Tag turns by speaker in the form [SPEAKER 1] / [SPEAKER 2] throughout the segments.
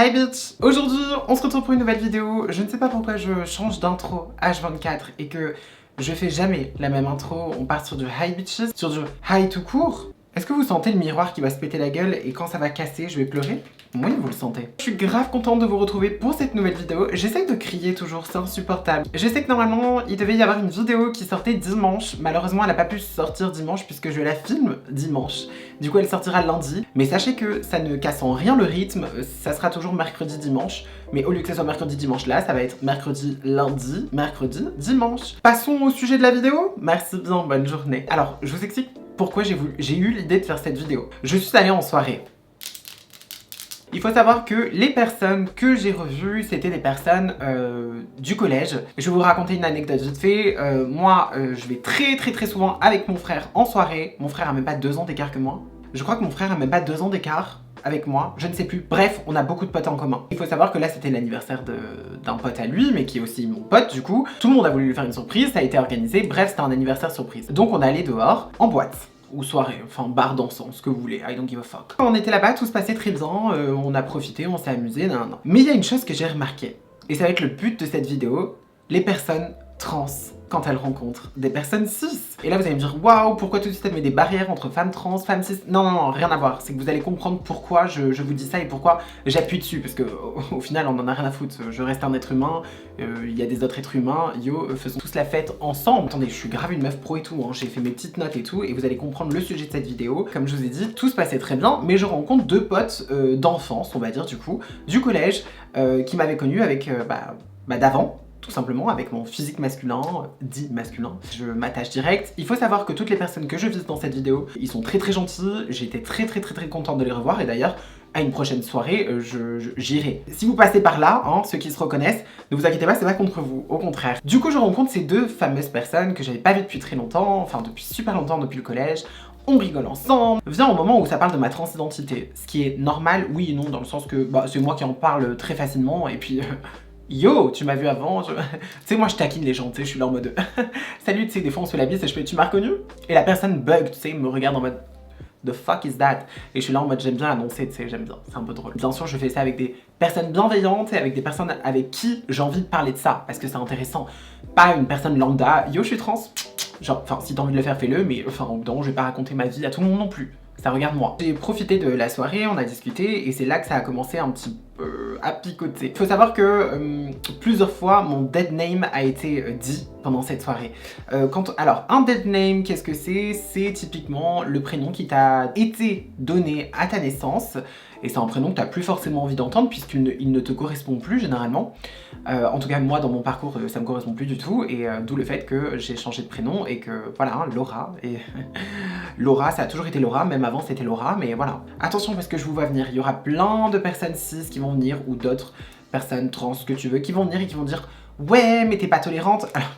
[SPEAKER 1] Hi bitch! Aujourd'hui, on se retrouve pour une nouvelle vidéo. Je ne sais pas pourquoi je change d'intro H24 et que je fais jamais la même intro. On part sur du Hi bitches, sur du Hi tout court. Est-ce que vous sentez le miroir qui va se péter la gueule et quand ça va casser, je vais pleurer? Oui, vous le sentez. Je suis grave contente de vous retrouver pour cette nouvelle vidéo. J'essaie de crier toujours, c'est insupportable. Je sais que normalement, il devait y avoir une vidéo qui sortait dimanche. Malheureusement, elle n'a pas pu sortir dimanche puisque je la filme dimanche. Du coup, elle sortira lundi. Mais sachez que ça ne casse en rien le rythme. Ça sera toujours mercredi-dimanche. Mais au lieu que ça soit mercredi-dimanche là, ça va être mercredi-lundi, mercredi-dimanche. Passons au sujet de la vidéo. Merci bien, bonne journée. Alors, je vous explique pourquoi j'ai eu l'idée de faire cette vidéo. Je suis allée en soirée. Il faut savoir que les personnes que j'ai revues, c'était des personnes du collège. Je vais vous raconter une anecdote vite fait. Moi, je vais très souvent avec mon frère en soirée. Mon frère a même pas 2 ans d'écart que moi. Je crois que mon frère a même pas 2 ans d'écart avec moi, je ne sais plus. Bref, on a beaucoup de potes en commun. Il faut savoir que là, c'était l'anniversaire d'un pote à lui, mais qui est aussi mon pote du coup. Tout le monde a voulu lui faire une surprise, ça a été organisé. Bref, c'était un anniversaire surprise. Donc on est allé dehors, en boîte. Ou soirée, enfin bar dansant, ce que vous voulez, I don't give a fuck. Quand on était là-bas, tout se passait très bien, on a profité, on s'est amusé, nan. Mais il y a une chose que j'ai remarqué, et ça va être le but de cette vidéo, les personnes trans quand elles rencontrent des personnes cis. Et là vous allez me dire, waouh, pourquoi tout de suite elle met des barrières entre femmes trans, femmes cis? Non, rien à voir, c'est que vous allez comprendre pourquoi je vous dis ça et pourquoi j'appuie dessus, parce que au final on en a rien à foutre, je reste un être humain, il y a des autres êtres humains, faisons tous la fête ensemble. Attendez, je suis grave une meuf pro et tout, hein. J'ai fait mes petites notes et tout, et vous allez comprendre le sujet de cette vidéo. Comme je vous ai dit, tout se passait très bien, mais je rencontre 2 potes d'enfance, on va dire du coup, du collège, qui m'avaient connu avec, d'avant. Tout simplement avec mon physique masculin, dit masculin. Je m'attache direct. Il faut savoir que toutes les personnes que je vise dans cette vidéo, ils sont très gentils. J'ai été très contente de les revoir et d'ailleurs, à une prochaine soirée, j'irai. Si vous passez par là, hein, ceux qui se reconnaissent, ne vous inquiétez pas, c'est pas contre vous, au contraire. Du coup, je rencontre ces 2 fameuses personnes que j'avais pas vues depuis très longtemps, enfin depuis super longtemps, depuis le collège. On rigole ensemble. Vient au moment où ça parle de ma transidentité, ce qui est normal, oui et non, dans le sens que c'est moi qui en parle très facilement et puis... Yo, tu m'as vu avant, tu sais, moi je taquine les gens, tu sais, je suis là en mode salut, tu sais, des fois on se fait la bise et je fais tu m'as reconnu? Et la personne bug, tu sais, me regarde en mode the fuck is that? Et je suis là en mode j'aime bien annoncer, tu sais, j'aime bien, c'est un peu drôle. Bien sûr, je fais ça avec des personnes bienveillantes et avec des personnes avec qui j'ai envie de parler de ça, parce que c'est intéressant. Pas une personne lambda, yo, je suis trans, genre, enfin, si t'as envie de le faire, fais-le, mais enfin, au bout d'un moment, je vais pas raconter ma vie à tout le monde non plus. Ça regarde moi. J'ai profité de la soirée, on a discuté et c'est là que ça a commencé un petit peu à picoter. Il faut savoir que plusieurs fois mon dead name a été dit pendant cette soirée. Alors un dead name, qu'est-ce que c'est? C'est typiquement le prénom qui t'a été donné à ta naissance. Et c'est un prénom que tu n'as plus forcément envie d'entendre puisqu'il ne te correspond plus généralement. En tout cas moi dans mon parcours ça me correspond plus du tout et d'où le fait que j'ai changé de prénom et que voilà, hein, Laura. Et Laura, ça a toujours été Laura, même avant c'était Laura, mais voilà. Attention parce que je vous vois venir, il y aura plein de personnes cis qui vont venir ou d'autres personnes trans, ce que tu veux, qui vont venir et qui vont dire ouais mais t'es pas tolérante. Alors,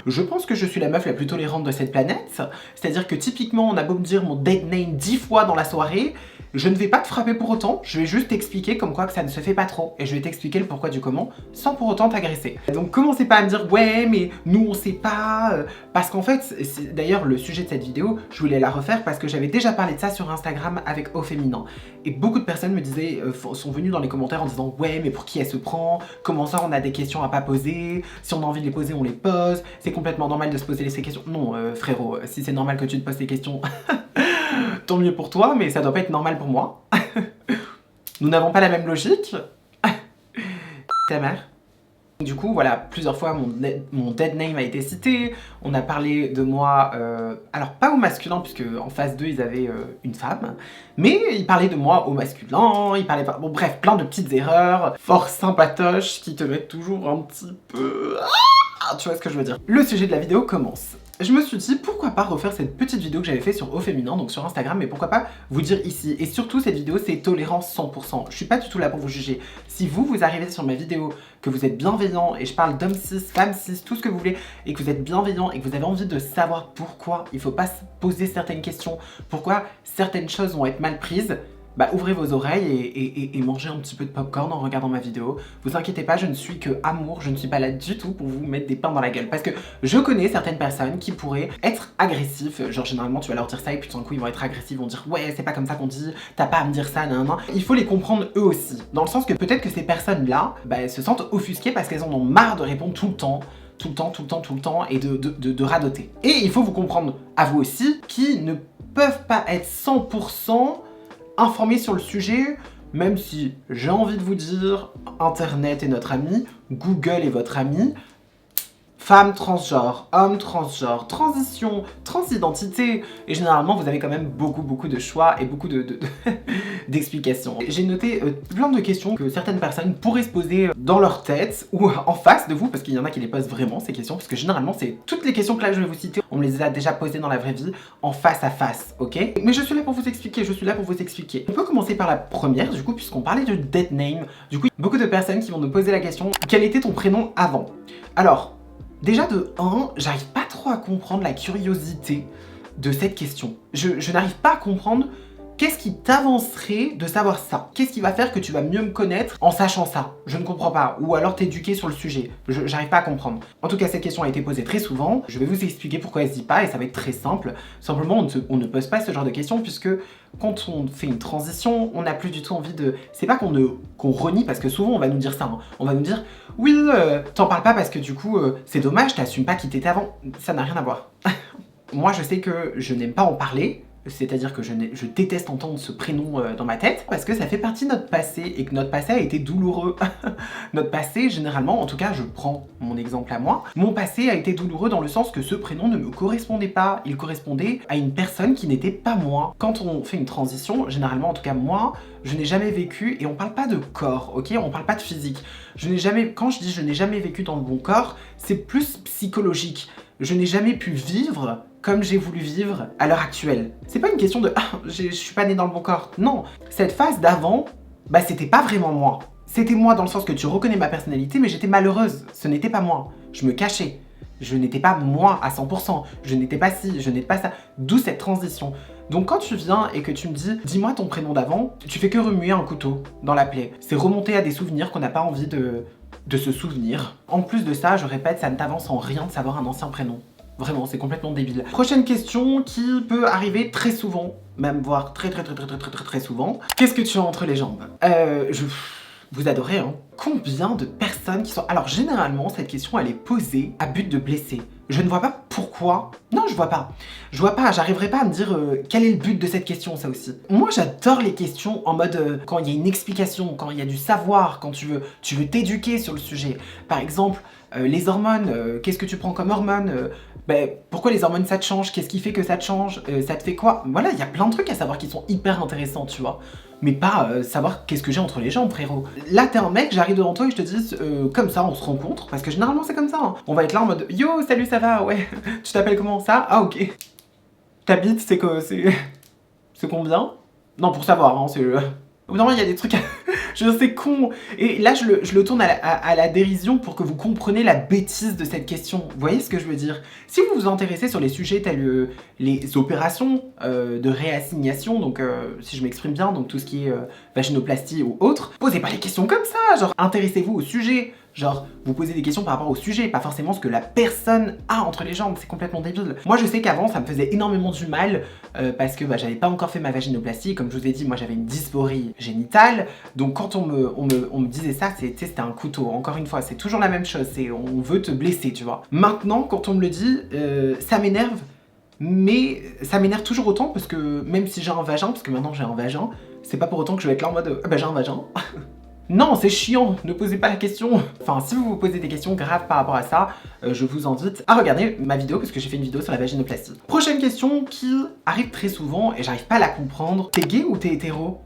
[SPEAKER 1] je pense que je suis la meuf la plus tolérante de cette planète, c'est-à-dire que typiquement on a beau me dire mon dead name 10 fois dans la soirée, je ne vais pas te frapper pour autant, je vais juste t'expliquer comme quoi que ça ne se fait pas trop, et je vais t'expliquer le pourquoi du comment, sans pour autant t'agresser. Donc commencez pas à me dire ouais mais nous on sait pas, parce qu'en fait, c'est d'ailleurs le sujet de cette vidéo, je voulais la refaire parce que j'avais déjà parlé de ça sur Instagram avec Au Féminin, et beaucoup de personnes me disaient, sont venues dans les commentaires en disant ouais mais pour qui elle se prend, comment ça on a des questions à pas poser, si on a envie de les poser on les pose, c'est complètement normal de se poser ces questions. Non frérot, si c'est normal que tu te poses ces questions, tant mieux pour toi, mais ça doit pas être normal pour moi. Nous n'avons pas la même logique. Ta mère. Du coup, voilà, plusieurs fois mon dead name a été cité. On a parlé de moi, alors pas au masculin, puisque en phase 2, ils avaient une femme. Mais ils parlaient de moi au masculin, ils parlaient pas... Bon bref, plein de petites erreurs, fort sympatoches, qui te mettent toujours un petit peu... Ah, tu vois ce que je veux dire. Le sujet de la vidéo commence. Je me suis dit pourquoi pas refaire cette petite vidéo que j'avais fait sur Au Féminin, donc sur Instagram, mais pourquoi pas vous dire ici. Et surtout cette vidéo c'est tolérance 100%, je suis pas du tout là pour vous juger. Si vous arrivez sur ma vidéo, que vous êtes bienveillant, et je parle d'hommes cis, femmes cis, tout ce que vous voulez, et que vous êtes bienveillant, et que vous avez envie de savoir pourquoi il faut pas se poser certaines questions, pourquoi certaines choses vont être mal prises, bah ouvrez vos oreilles et mangez un petit peu de popcorn en regardant ma vidéo. Vous inquiétez pas, je ne suis que amour, je ne suis pas là du tout pour vous mettre des pains dans la gueule. Parce que je connais certaines personnes qui pourraient être agressifs, genre généralement tu vas leur dire ça et puis tout d'un coup ils vont être agressifs, ils vont dire ouais c'est pas comme ça qu'on dit, t'as pas à me dire ça, nan nan. Il faut les comprendre eux aussi, dans le sens que peut-être que ces personnes-là, bah, elles se sentent offusquées parce qu'elles en ont marre de répondre tout le temps et de radoter. Et il faut vous comprendre à vous aussi qui ne peuvent pas être 100% informés sur le sujet, même si j'ai envie de vous dire, Internet est notre ami, Google est votre ami, femme transgenre, homme transgenre, transition, transidentité, et généralement vous avez quand même beaucoup de choix et beaucoup d'explications. J'ai noté plein de questions que certaines personnes pourraient se poser dans leur tête ou en face de vous, parce qu'il y en a qui les posent vraiment ces questions, parce que généralement c'est toutes les questions que là je vais vous citer, on me les a déjà posées dans la vraie vie, en face à face, ok? Mais je suis là pour vous expliquer, On peut commencer par la première, du coup, puisqu'on parlait de dead name. Du coup, beaucoup de personnes qui vont nous poser la question, quel était ton prénom avant? Alors, déjà de 1, j'arrive pas trop à comprendre la curiosité de cette question. Je n'arrive pas à comprendre qu'est-ce qui t'avancerait de savoir ça. Qu'est-ce qui va faire que tu vas mieux me connaître en sachant ça? Je ne comprends pas. Ou alors t'éduquer sur le sujet. J'arrive pas à comprendre. En tout cas, cette question a été posée très souvent. Je vais vous expliquer pourquoi elle se dit pas et ça va être très simple. Simplement, on ne pose pas ce genre de questions puisque quand on fait une transition, on n'a plus du tout envie de... C'est pas qu'on renie, parce que souvent on va nous dire ça. Hein. On va nous dire, oui, t'en parles pas parce que du coup, c'est dommage, t'assumes pas qui t'étais avant. Ça n'a rien à voir. Moi, je sais que je n'aime pas en parler. C'est-à-dire que je déteste entendre ce prénom dans ma tête parce que ça fait partie de notre passé et que notre passé a été douloureux. Notre passé, généralement, en tout cas, je prends mon exemple à moi, mon passé a été douloureux dans le sens que ce prénom ne me correspondait pas. Il correspondait à une personne qui n'était pas moi. Quand on fait une transition, généralement, en tout cas moi, je n'ai jamais vécu, et on parle pas de corps, ok? On parle pas de physique. Quand je dis je n'ai jamais vécu dans le bon corps, c'est plus psychologique. Je n'ai jamais pu vivre comme j'ai voulu vivre à l'heure actuelle. C'est pas une question de « ah, je suis pas née dans le bon corps ». Non, cette phase d'avant, bah c'était pas vraiment moi. C'était moi dans le sens que tu reconnais ma personnalité, mais j'étais malheureuse. Ce n'était pas moi. Je me cachais. Je n'étais pas moi à 100%. Je n'étais pas ci, je n'étais pas ça. D'où cette transition. Donc quand tu viens et que tu me dis « dis-moi ton prénom d'avant », tu fais que remuer un couteau dans la plaie. C'est remonter à des souvenirs qu'on n'a pas envie de se souvenir. En plus de ça, je répète, ça ne t'avance en rien de savoir un ancien prénom. Vraiment, c'est complètement débile. Prochaine question qui peut arriver très souvent, même voire très souvent. Qu'est-ce que tu as entre les jambes? Vous adorez, hein? Combien de personnes qui sont... Alors, généralement, cette question, elle est posée à but de blesser. Je ne vois pas pourquoi. Non, je vois pas. Je vois pas, j'arriverai pas à me dire quel est le but de cette question, ça aussi. Moi, j'adore les questions en mode quand il y a une explication, quand il y a du savoir, quand tu veux t'éduquer sur le sujet. Par exemple, les hormones, qu'est-ce que tu prends comme hormones? Pourquoi les hormones ça te change? Qu'est-ce qui fait que ça te change? Ça te fait quoi? Voilà, il y a plein de trucs à savoir qui sont hyper intéressants, tu vois. Mais pas savoir qu'est-ce que j'ai entre les jambes, frérot. Là, t'es un mec, j'arrive devant toi et je te dis comme ça, on se rencontre. Parce que généralement, c'est comme ça. Hein. On va être là en mode yo, salut, ça va? Ouais. Tu t'appelles comment ça? Ah, ok. T'habites, c'est quoi? C'est combien? Non, pour savoir, hein, c'est... Non, il y a des trucs... C'est con. Et là, je le tourne à la dérision pour que vous compreniez la bêtise de cette question. Vous voyez ce que je veux dire? Si vous vous intéressez sur les sujets tels les opérations de réassignation, donc si je m'exprime bien, donc tout ce qui est vaginoplastie ou autre, posez pas les questions comme ça. Genre, intéressez-vous au sujet. Genre, vous posez des questions par rapport au sujet, pas forcément ce que la personne a entre les jambes, c'est complètement débile. Moi, je sais qu'avant, ça me faisait énormément du mal parce que j'avais pas encore fait ma vaginoplastie. Comme je vous ai dit, moi, j'avais une dysphorie génitale. Donc, quand on me disait ça, c'était un couteau. Encore une fois, c'est toujours la même chose. On veut te blesser, tu vois. Maintenant, quand on me le dit, ça m'énerve. Mais ça m'énerve toujours autant parce que même si j'ai un vagin, parce que maintenant j'ai un vagin, c'est pas pour autant que je vais être là en mode j'ai un vagin. Non, c'est chiant, ne posez pas la question. Enfin, si vous vous posez des questions graves par rapport à ça, je vous invite à regarder ma vidéo parce que j'ai fait une vidéo sur la vaginoplastie. Prochaine question qui arrive très souvent et j'arrive pas à la comprendre. T'es gay ou t'es hétéro?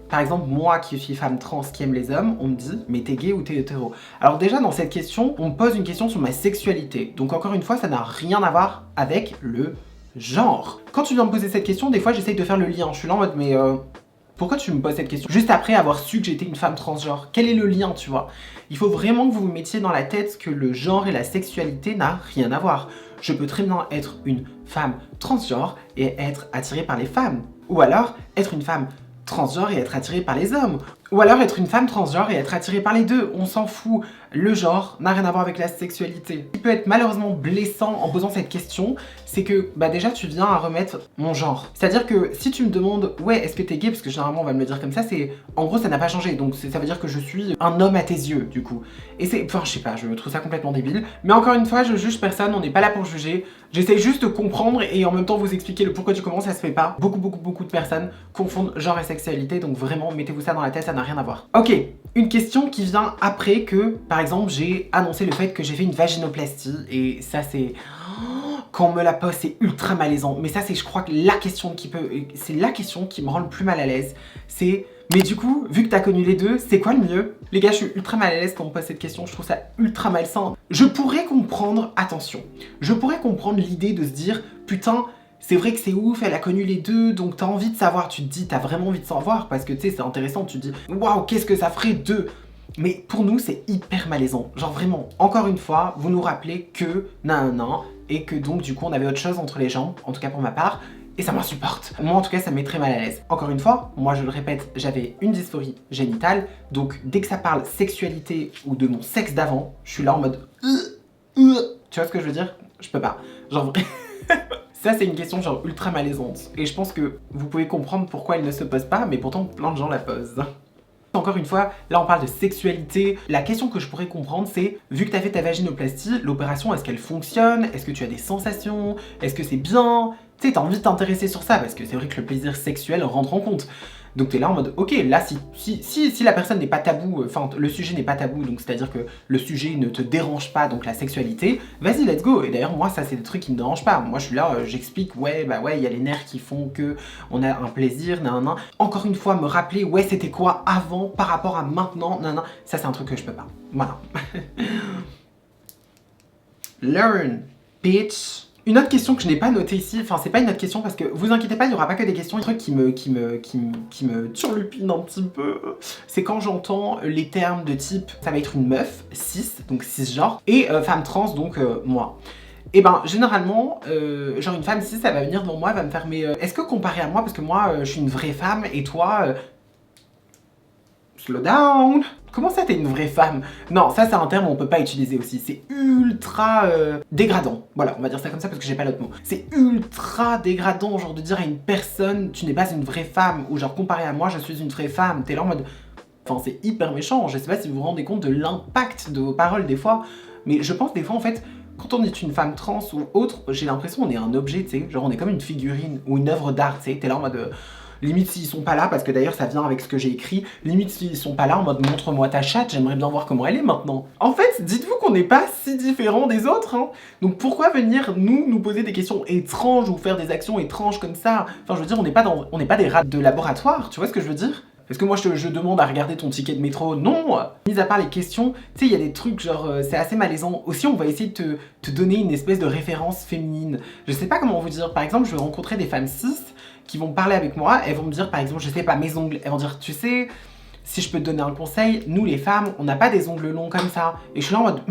[SPEAKER 1] Par exemple, moi qui suis femme trans qui aime les hommes, on me dit mais t'es gay ou t'es hétéro? Alors déjà dans cette question, on me pose une question sur ma sexualité. Donc encore une fois, ça n'a rien à voir avec le genre. Quand tu viens me poser cette question, des fois j'essaye de faire le lien. Je suis là en mode mais pourquoi tu me poses cette question? Juste après avoir su que j'étais une femme transgenre. Quel est le lien, tu vois? Il faut vraiment que vous vous mettiez dans la tête que le genre et la sexualité n'a rien à voir. Je peux très bien être une femme transgenre et être attirée par les femmes. Ou alors, être une femme transgenre et être attiré par les hommes. Ou alors être une femme transgenre et être attirée par les deux. On s'en fout. Le genre n'a rien à voir avec la sexualité. Ce qui peut être malheureusement blessant en posant cette question, c'est que bah déjà tu viens à remettre mon genre. C'est-à-dire que si tu me demandes ouais est-ce que t'es gay, parce que généralement on va me le dire comme ça, c'est en gros ça n'a pas changé, donc ça veut dire que je suis un homme à tes yeux du coup. Et c'est, enfin je sais pas, je trouve ça complètement débile. Mais encore une fois je juge personne, on n'est pas là pour juger. J'essaie juste de comprendre et en même temps vous expliquer le pourquoi du comment, ça se fait pas. Beaucoup de personnes confondent genre et sexualité, donc vraiment mettez-vous ça dans la tête, ça n'a rien à voir. Ok, une question qui vient après que, par exemple, j'ai annoncé le fait que j'ai fait une vaginoplastie et ça c'est... Quand on me la pose, c'est ultra malaisant. Mais ça c'est, je crois que la question c'est la question qui me rend le plus mal à l'aise. C'est... Mais du coup, vu que t'as connu les deux, c'est quoi le mieux? Les gars, je suis ultra mal à l'aise quand on me pose cette question, je trouve ça ultra malsain. Je pourrais comprendre, attention, je pourrais comprendre l'idée de se dire, putain, c'est vrai que c'est ouf, elle a connu les deux, donc t'as envie de savoir, tu te dis, t'as vraiment envie de savoir, parce que tu sais, c'est intéressant, tu te dis, waouh, qu'est-ce que ça ferait deux? Mais pour nous, c'est hyper malaisant. Genre vraiment, encore une fois, vous nous rappelez que, nan, et que donc du coup, on avait autre chose entre les jambes, en tout cas pour ma part, et ça m'insupporte. Moi en tout cas ça me met très mal à l'aise. Encore une fois, moi je le répète, j'avais une dysphorie génitale, donc dès que ça parle sexualité ou de mon sexe d'avant, je suis là en mode tu vois ce que je veux dire? Je peux pas. Genre ça c'est une question genre ultra malaisante. Et je pense que vous pouvez comprendre pourquoi elle ne se pose pas, mais pourtant plein de gens la posent. Encore une fois, là on parle de sexualité. La question que je pourrais comprendre c'est, vu que tu as fait ta vaginoplastie, l'opération est-ce qu'elle fonctionne? Est-ce que tu as des sensations? Est-ce que c'est bien? Tu sais, t'as envie de t'intéresser sur ça parce que c'est vrai que le plaisir sexuel rentre en compte. Donc t'es là en mode, ok, là si la personne n'est pas tabou, enfin le sujet n'est pas tabou, donc c'est-à-dire que le sujet ne te dérange pas, donc la sexualité, vas-y, let's go. Et d'ailleurs moi ça c'est des trucs qui me dérangent pas. Moi je suis là, j'explique, ouais, bah ouais, il y a les nerfs qui font que on a un plaisir, nan. Encore une fois, me rappeler, ouais, c'était quoi avant par rapport à maintenant, nan. Ça c'est un truc que je peux pas. Voilà. Learn, bitch. Une autre question que je n'ai pas notée ici, enfin c'est pas une autre question parce que vous inquiétez pas, il n'y aura pas que des questions. Un truc qui me turlupine un petit peu, c'est quand j'entends les termes de type, ça va être une meuf, cis, donc cisgenre, et femme trans, donc moi. Et ben généralement, genre une femme cis, elle va venir devant moi, elle va me faire mais est-ce que comparé à moi, parce que moi je suis une vraie femme et toi... slow down. Comment ça t'es une vraie femme? Non, ça c'est un terme on peut pas utiliser aussi. C'est ultra dégradant. Voilà, on va dire ça comme ça parce que j'ai pas l'autre mot. C'est ultra dégradant genre de dire à une personne tu n'es pas une vraie femme ou genre comparé à moi je suis une vraie femme. T'es là en mode... Enfin c'est hyper méchant. Je sais pas si vous vous rendez compte de l'impact de vos paroles des fois. Mais je pense des fois en fait... Quand on est une femme trans ou autre, j'ai l'impression qu'on est un objet, tu sais. Genre on est comme une figurine ou une œuvre d'art, tu sais. T'es là en mode... Limite s'ils sont pas là, parce que d'ailleurs ça vient avec ce que j'ai écrit, limite s'ils sont pas là en mode montre-moi ta chatte, j'aimerais bien voir comment elle est maintenant. En fait, dites-vous qu'on n'est pas si différents des autres, hein. Donc pourquoi venir nous poser des questions étranges ou faire des actions étranges comme ça? Enfin je veux dire, on n'est pas des rats de laboratoire, tu vois ce que je veux dire? Est-ce que moi je demande à regarder ton ticket de métro? Non. Mis à part les questions, tu sais, il y a des trucs genre, c'est assez malaisant. Aussi, on va essayer de te donner une espèce de référence féminine. Je sais pas comment vous dire, par exemple, je vais rencontrer des femmes cis qui vont parler avec moi, elles vont me dire par exemple, je sais pas, mes ongles, elles vont dire, tu sais, si je peux te donner un conseil, nous les femmes, on n'a pas des ongles longs comme ça. Et je suis là en mode...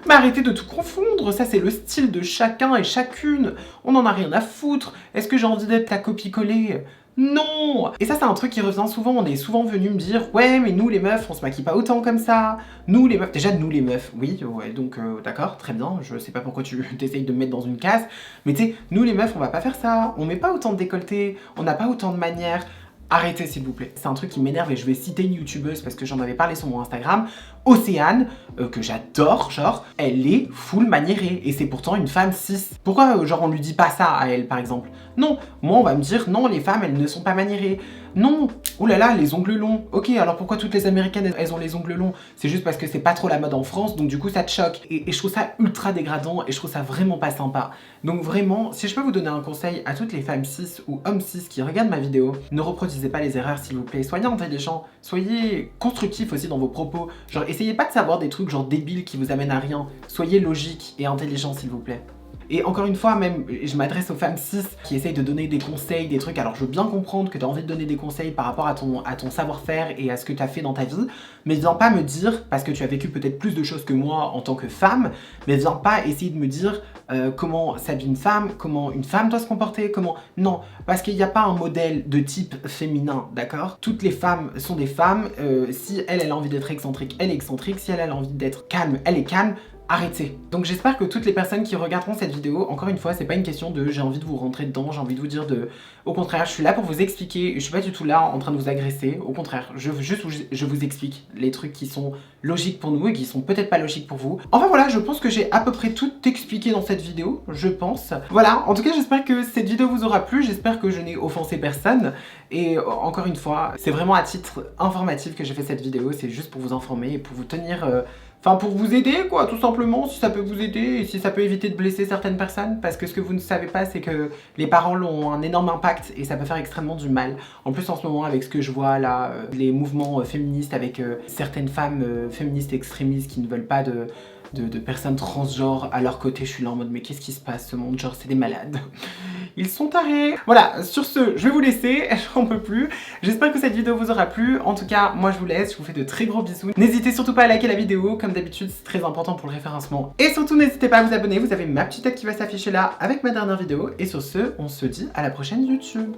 [SPEAKER 1] Mais arrêtez de tout confondre, ça c'est le style de chacun et chacune, on en a rien à foutre. Est-ce que j'ai envie d'être ta copie-collée? Non! Et ça c'est un truc qui revient souvent, on est souvent venu me dire ouais mais nous les meufs on se maquille pas autant comme ça, nous les meufs, déjà nous les meufs, oui ouais donc d'accord, très bien, je sais pas pourquoi tu t'essayes de me mettre dans une case, mais tu sais, nous les meufs on va pas faire ça, on met pas autant de décolleté, on n'a pas autant de manières. Arrêtez s'il vous plaît, c'est un truc qui m'énerve et je vais citer une youtubeuse parce que j'en avais parlé sur mon Instagram, Océane, que j'adore, genre, elle est full maniérée et c'est pourtant une femme cis. Pourquoi genre on lui dit pas ça à elle par exemple? Non, moi on va me dire non les femmes elles ne sont pas maniérées. Non, oulala les ongles longs. Ok, alors pourquoi toutes les américaines elles ont les ongles longs? C'est juste parce que c'est pas trop la mode en France donc du coup ça te choque. Et je trouve ça ultra dégradant et je trouve ça vraiment pas sympa. Donc vraiment, si je peux vous donner un conseil à toutes les femmes cis ou hommes cis qui regardent ma vidéo, ne reproduisez pas les erreurs s'il vous plaît. Soyez intelligents, soyez constructifs aussi dans vos propos. Genre essayez pas de savoir des trucs genre débiles qui vous amènent à rien. Soyez logique et intelligent s'il vous plaît. Et encore une fois, même, je m'adresse aux femmes cis qui essayent de donner des conseils, des trucs. Alors je veux bien comprendre que tu as envie de donner des conseils par rapport à ton savoir-faire et à ce que tu as fait dans ta vie, mais viens pas me dire, parce que tu as vécu peut-être plus de choses que moi en tant que femme, mais viens pas essayer de me dire comment s'habille une femme, comment une femme doit se comporter, comment... Non, parce qu'il n'y a pas un modèle de type féminin, d'accord? Toutes les femmes sont des femmes, si elle a envie d'être excentrique, elle est excentrique, si elle a envie d'être calme, elle est calme. Arrêtez. Donc j'espère que toutes les personnes qui regarderont cette vidéo, encore une fois, c'est pas une question de j'ai envie de vous rentrer dedans, j'ai envie de vous dire de... Au contraire, je suis là pour vous expliquer, je suis pas du tout là en train de vous agresser, au contraire, je vous explique les trucs qui sont logiques pour nous et qui sont peut-être pas logiques pour vous. Enfin voilà, je pense que j'ai à peu près tout expliqué dans cette vidéo, je pense. Voilà, en tout cas j'espère que cette vidéo vous aura plu, j'espère que je n'ai offensé personne. Et encore une fois, c'est vraiment à titre informatif que j'ai fait cette vidéo, c'est juste pour vous informer et pour vous tenir... Enfin, pour vous aider, quoi, tout simplement, si ça peut vous aider et si ça peut éviter de blesser certaines personnes. Parce que ce que vous ne savez pas, c'est que les paroles ont un énorme impact et ça peut faire extrêmement du mal. En plus, en ce moment, avec ce que je vois là, les mouvements féministes avec certaines femmes féministes extrémistes qui ne veulent pas de personnes transgenres à leur côté, je suis là en mode mais qu'est-ce qui se passe ce monde, genre c'est des malades. Ils sont tarés. Voilà, sur ce, je vais vous laisser, j'en peux plus. J'espère que cette vidéo vous aura plu. En tout cas, moi je vous laisse, je vous fais de très gros bisous. N'hésitez surtout pas à liker la vidéo, comme d'habitude, c'est très important pour le référencement. Et surtout, n'hésitez pas à vous abonner, vous avez ma petite tête qui va s'afficher là avec ma dernière vidéo. Et sur ce, on se dit à la prochaine YouTube.